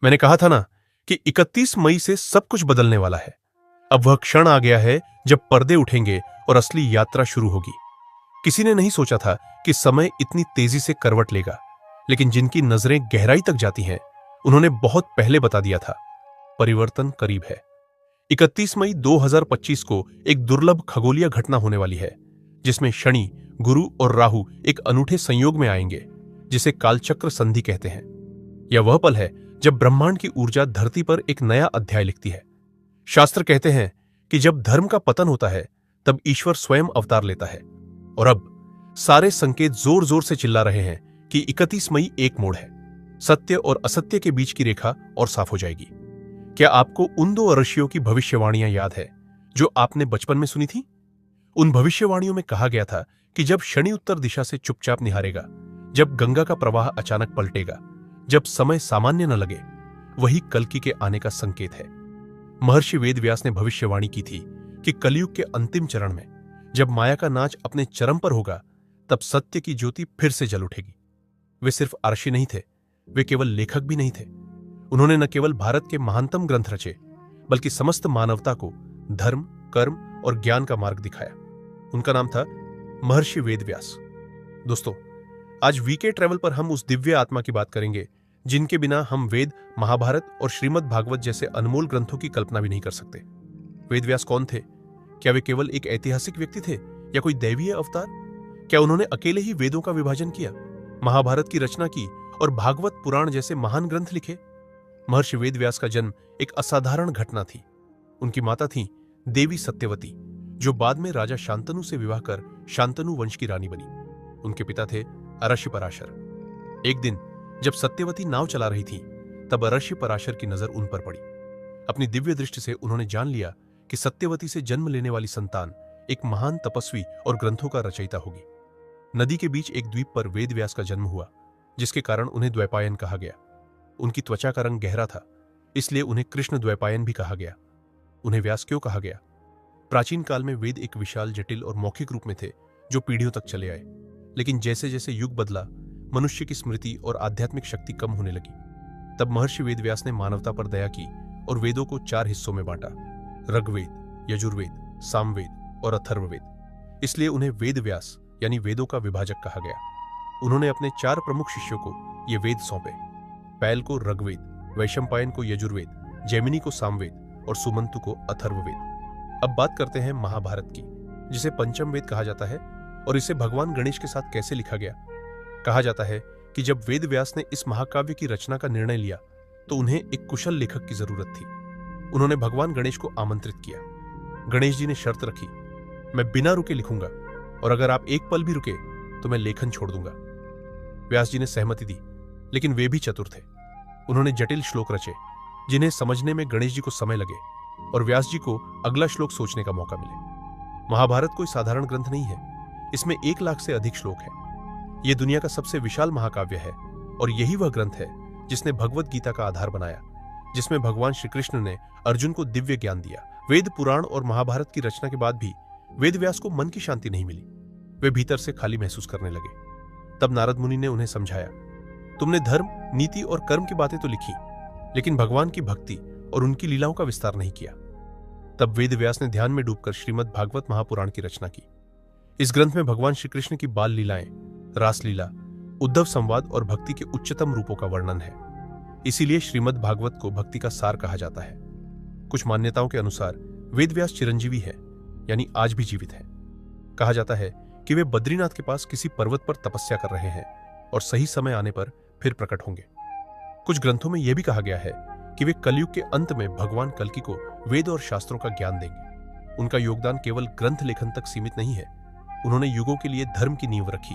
मैंने कहा था ना कि 31 मई से सब कुछ बदलने वाला है। अब वह क्षण आ गया है जब पर्दे उठेंगे और असली यात्रा शुरू होगी। किसी ने नहीं सोचा था कि समय इतनी तेजी से करवट लेगा, लेकिन जिनकी नजरें गहराई तक जाती हैं, उन्होंने बहुत पहले बता दिया था, परिवर्तन करीब है। 31 मई 2025 को एक दुर्लभ खगोलीय घटना होने वाली है, जिसमें शनि, गुरु और राहु एक अनूठे संयोग में आएंगे, जिसे कालचक्र संधि कहते हैं। यह वह पल है जब ब्रह्मांड की ऊर्जा धरती पर एक नया अध्याय लिखती है। शास्त्र कहते हैं कि जब धर्म का पतन होता है, तब ईश्वर स्वयं अवतार लेता है। और अब सारे संकेत जोर जोर से चिल्ला रहे हैं कि 31 मई एक मोड़ है। सत्य और असत्य के बीच की रेखा और साफ हो जाएगी। क्या आपको उन दो ऋषियों की भविष्यवाणियां याद है जो आपने बचपन में सुनी थी? उन भविष्यवाणियों में कहा गया था कि जब शनि उत्तर दिशा से चुपचाप निहारेगा, जब गंगा का प्रवाह अचानक पलटेगा, जब समय सामान्य न लगे, वही कल्कि के आने का संकेत है। महर्षि वेदव्यास ने भविष्यवाणी की थी कि कलयुग के अंतिम चरण में जब माया का नाच अपने चरम पर होगा, तब सत्य की ज्योति फिर से जल उठेगी। वे सिर्फ आर्षि नहीं थे, वे केवल लेखक भी नहीं थे। उन्होंने न केवल भारत के महानतम ग्रंथ रचे, बल्कि समस्त मानवता को धर्म, कर्म और ज्ञान का मार्ग दिखाया। उनका नाम था महर्षि वेदव्यास। दोस्तों, आज वीके ट्रैवल पर हम उस दिव्य आत्मा की बात करेंगे जिनके बिना हम वेद, महाभारत और श्रीमद् भागवत जैसे अनमोल ग्रंथों की कल्पना भी नहीं कर सकते। वेदव्यास कौन थे? क्या वे केवल एक ऐतिहासिक व्यक्ति थे या कोई दैवीय अवतार? क्या उन्होंने अकेले ही वेदों का विभाजन किया, महाभारत की रचना की और भागवत पुराण जैसे महान ग्रंथ लिखे? महर्षि वेदव्यास का जन्म एक असाधारण घटना थी। उनकी माता थी देवी सत्यवती, जो बाद में राजा शांतनु से विवाह कर शांतनु वंश की रानी बनी। उनके पिता थे अरश्य पराशर। एक दिन जब सत्यवती नाव चला रही थी, तब अरश्य पराशर की नजर उन पर पड़ी। अपनी दिव्य दृष्टि से उन्होंने जान लिया कि सत्यवती से जन्म लेने वाली संतान एक महान तपस्वी और ग्रंथों का रचयिता होगी। नदी के बीच एक द्वीप पर वेदव्यास का जन्म हुआ, जिसके कारण उन्हें द्वैपायन कहा गया। उनकी त्वचा का रंग गहरा था, इसलिए उन्हें कृष्ण द्वैपायन भी कहा गया। उन्हें व्यास क्यों कहा गया? प्राचीन काल में वेद एक विशाल, जटिल और मौखिक रूप में थे, जो पीढ़ियों तक चले आए। लेकिन जैसे जैसे युग बदला, मनुष्य की स्मृति और आध्यात्मिक शक्ति कम होने लगी। तब महर्षि वेदव्यास ने मानवता पर दया की और वेदों को 4 हिस्सों में बांटा: ऋग्वेद, यजुर्वेद, सामवेद और अथर्ववेद। इसलिए उन्हें वेदव्यास यानी वेदों का विभाजक कहा गया। उन्होंने अपने 4 प्रमुख शिष्यों को ये वेद सौंपे: पैल को ऋग्वेद, वैशंपायन को यजुर्वेद, जैमिनी को सामवेद और सुमंतु को अथर्ववेद। अब बात करते हैं महाभारत की, जिसे पंचम वेद कहा जाता है। और इसे भगवान गणेश के साथ कैसे लिखा गया? कहा जाता है कि जब वेदव्यास ने इस महाकाव्य की रचना का निर्णय लिया, तो उन्हें एक कुशल लेखक की जरूरत थी। उन्होंने भगवान गणेश को आमंत्रित किया। गणेश जी ने शर्त रखी, मैं बिना रुके लिखूंगा और अगर आप एक पल भी रुके तो मैं लेखन छोड़ दूंगा। व्यास जी ने सहमति दी, लेकिन वे भी चतुर थे। उन्होंने जटिल श्लोक रचे, जिन्हें समझने में गणेश जी को समय लगे और व्यास जी को अगला श्लोक सोचने का मौका मिले। महाभारत कोई साधारण ग्रंथ नहीं है, इसमें 1 लाख से अधिक श्लोक है। यह दुनिया का सबसे विशाल महाकाव्य है और यही वह ग्रंथ है जिसने भगवत गीता का आधार बनाया, जिसमें भगवान श्री कृष्ण ने अर्जुन को दिव्य ज्ञान दिया। वेद, पुराण और महाभारत की रचना के बाद भी वेदव्यास को मन की शांति नहीं मिली। वे भीतर से खाली महसूस करने लगे। तब नारद मुनि ने उन्हें समझाया, तुमने धर्म, नीति और कर्म की बातें तो लिखी, लेकिन भगवान की भक्ति और उनकी लीलाओं का विस्तार नहीं किया। तब वेदव्यास ने ध्यान में डूबकर श्रीमद् भागवत महापुराण की रचना की। इस ग्रंथ में भगवान श्री कृष्ण की बाल लीलाएं, रासलीला, उद्धव संवाद और भक्ति के उच्चतम रूपों का वर्णन है। इसीलिए श्रीमद् भागवत को भक्ति का सार कहा जाता है। कुछ मान्यताओं के अनुसार वेदव्यास चिरंजीवी है, यानी आज भी जीवित है। कहा जाता है कि वे बद्रीनाथ के पास किसी पर्वत पर तपस्या कर रहे हैं और सही समय आने पर फिर प्रकट होंगे। कुछ ग्रंथों में यह भी कहा गया है कि वे कलयुग के अंत में भगवान कल्कि को वेद और शास्त्रों का ज्ञान देंगे। उनका योगदान केवल ग्रंथ लेखन तक सीमित नहीं है। उन्होंने युगों के लिए धर्म की नींव रखी,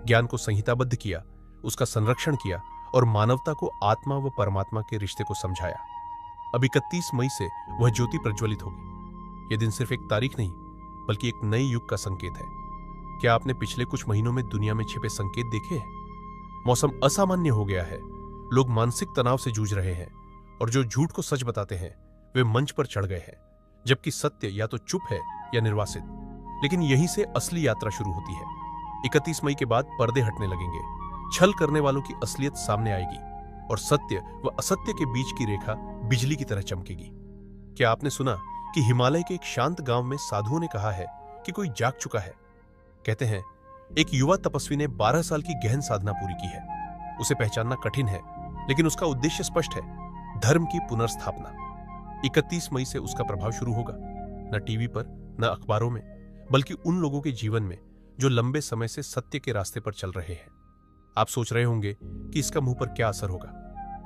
ज्ञान को संहिताबद्ध किया, उसका संरक्षण किया और मानवता को आत्मा व परमात्मा के रिश्ते को समझाया। अब 31 मई से वह ज्योति प्रज्वलित होगी। यह दिन सिर्फ एक तारीख नहीं, बल्कि एक नए युग का संकेत है। क्या आपने पिछले कुछ महीनों में दुनिया में छिपे संकेत देखे हैं? मौसम असामान्य हो गया है, लोग मानसिक तनाव से जूझ रहे हैं और जो झूठ को सच बताते हैं वे मंच पर चढ़ गए हैं, जबकि सत्य या तो चुप है या निर्वासित। लेकिन यहीं से असली यात्रा शुरू होती है। 31 मई के बाद पर्दे हटने लगेंगे, छल करने वालों की असलियत सामने आएगी और सत्य व असत्य के बीच की रेखा बिजली की तरह चमकेगी। क्या आपने सुना कि हिमालय के एक शांत गांव में साधुओं ने कहा है कि कोई जाग चुका है? कहते हैं एक युवा तपस्वी ने 12 साल की गहन साधना पूरी की है। उसे पहचानना कठिन है, लेकिन उसका उद्देश्य स्पष्ट है, धर्म की पुनर्स्थापना। 31 मई से उसका प्रभाव शुरू होगा, न टीवी पर, न अखबारों में, बल्कि उन लोगों के जीवन में जो लंबे समय से सत्य के रास्ते पर चल रहे हैं। आप सोच रहे होंगे कि इसका मुंह पर क्या असर होगा।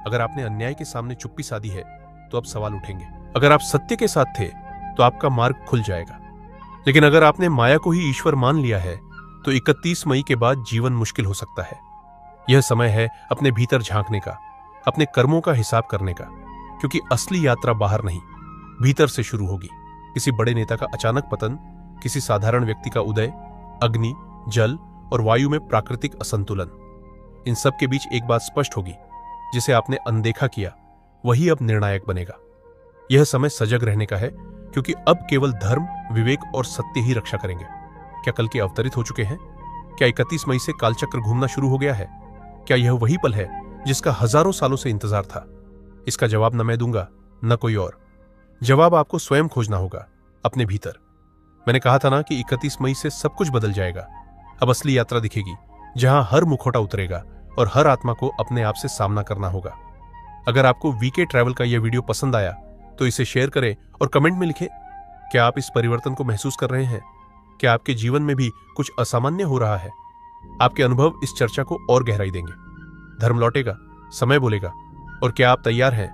अगर आपने अन्याय के सामने चुप्पी साधी है तो अब सवाल उठेंगे। अगर आप सत्य के साथ थे तो आपका मार्ग खुल जाएगा। लेकिन अगर आपने माया को ही ईश्वर मान लिया है तो 31 मई के बाद जीवन मुश्किल हो सकता है। यह समय है अपने भीतर झांकने का, अपने कर्मों का हिसाब करने का, क्योंकि असली यात्रा बाहर नहीं, भीतर से शुरू होगी। किसी बड़े नेता का अचानक पतन, किसी साधारण व्यक्ति का उदय, अग्नि, जल और वायु में प्राकृतिक असंतुलन, इन सब के बीच एक बात स्पष्ट होगी, जिसे आपने अनदेखा किया वही अब निर्णायक बनेगा। यह समय सजग रहने का है, क्योंकि अब केवल धर्म, विवेक और सत्य ही रक्षा करेंगे। क्या कल के अवतरित हो चुके हैं? क्या 31 मई से कालचक्र घूमना शुरू हो गया है? क्या यह वही पल है जिसका हजारों सालों से इंतजार था? इसका जवाब न मैं दूंगा, न कोई और। जवाब आपको स्वयं खोजना होगा, अपने भीतर। मैंने कहा था ना कि 31 मई से सब कुछ बदल जाएगा। अब असली यात्रा दिखेगी, जहां हर मुखौटा उतरेगा और हर आत्मा को अपने आप से सामना करना होगा। अगर आपको वीके ट्रैवल का यह वीडियो पसंद आया तो इसे शेयर करें और कमेंट में लिखें, क्या आप इस परिवर्तन को महसूस कर रहे हैं? क्या आपके जीवन में भी कुछ असामान्य हो रहा है? आपके अनुभव इस चर्चा को और गहराई देंगे। धर्म लौटेगा, समय बोलेगा, और क्या आप तैयार हैं